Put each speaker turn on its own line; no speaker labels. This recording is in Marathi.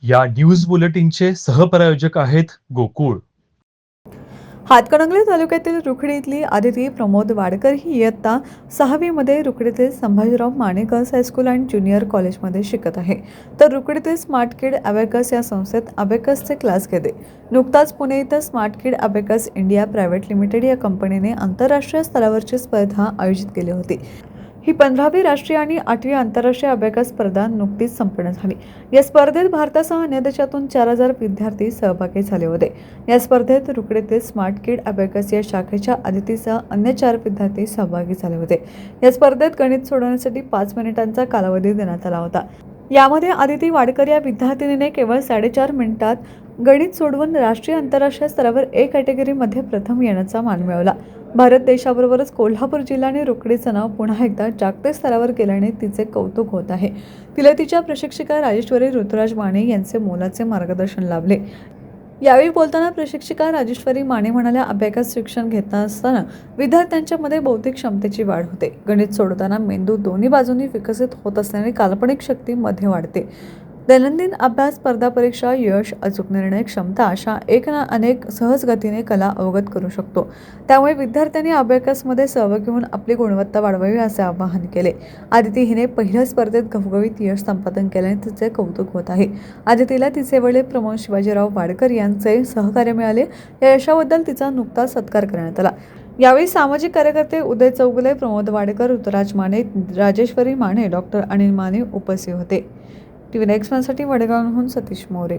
या न्यूज बुलेटिनचे सहप्रायोजक आहेत गोकुळ.
हातकणंगले तालुक्यातील रुखडी इथली आदिती प्रमोद वाडकर ही इयत्ता 6वीमध्ये रुकडीतील संभाजीराव माने गर्ल्स हायस्कूल आणि ज्युनियर कॉलेजमध्ये शिकत आहे. तर रुकडीतील स्मार्ट किड अबॅकस या संस्थेत अबॅकसचे क्लास घेते. नुकताच पुणे इथं स्मार्ट किड अबॅकस इंडिया प्रायव्हेट लिमिटेड या कंपनीने आंतरराष्ट्रीय स्तरावरची स्पर्धा आयोजित केली होती. ही 15वी राष्ट्रीय आणि 8वी आंतरराष्ट्रीय अबॅकस स्पर्धा नुकतीच संपन्न झाली. या स्पर्धेत भारतासह अन्य देशातून 4,000 विद्यार्थी सहभागी झाले होते. या स्पर्धेत रुकडेतील स्मार्ट किड अबॅकस या शाखेच्या आदितीसह अन्य 4 विद्यार्थी सहभागी झाले होते. या स्पर्धेत गणित सोडवण्यासाठी 5 मिनिटांचा कालावधी देण्यात आला होता. यामध्ये आदिती वाडकर या विद्यार्थिनीने केवळ 4.5 मिनिटात गणित सोडवून राष्ट्रीय आंतरराष्ट्रीय स्तरावर ए कॅटेगरीमध्ये प्रथम येण्याचा मान मिळवला. भारत देशाबरोबरच कोल्हापूर जिल्हा आणि रुकडीचं नाव पुन्हा एकदा जागतिक स्तरावर गेल्याने तिचे कौतुक होत आहे. तिला तिच्या प्रशिक्षिका राजेश्वरी ऋतुराज माने यांचे मोलाचे मार्गदर्शन लाभले. यावेळी बोलताना प्रशिक्षिका राजेश्वरी माने म्हणाल्या, अभ्यास शिक्षण घेत असताना विद्यार्थ्यांच्या मध्ये बौद्धिक क्षमतेची वाढ होते. गणित सोडवताना मेंदू दोन्ही बाजूंनी विकसित होत असल्याने काल्पनिक शक्ती मध्ये वाढते. दैनंदिन अभ्यास, स्पर्धा परीक्षा, यश, अचूक निर्णय क्षमता अशा एक ना अनेक सहज गतीने कला अवगत करू शकतो. त्यामुळे विद्यार्थ्यांनी अभ्यासामध्ये सहभागी होऊन आपली गुणवत्ता वाढवावी असे आवाहन केले. आदिती हिने पहिल्या स्पर्धेत घवघवीत यश संपादन केल्याने तिचे कौतुक होत आहे. आदितीला तिचे वडील प्रमोद शिवाजीराव वाडकर यांचे सहकार्य मिळाले. या यशाबद्दल तिचा नुकताच सत्कार करण्यात आला. यावेळी सामाजिक कार्यकर्ते उदय चौगुले, प्रमोद वाडकर, ऋतुराज माने, राजेश्वरी माने, डॉक्टर अनिल माने उपस्थित होते. टीव्ही नेक्स्ट साठी वडगावहून सतीश मोरे.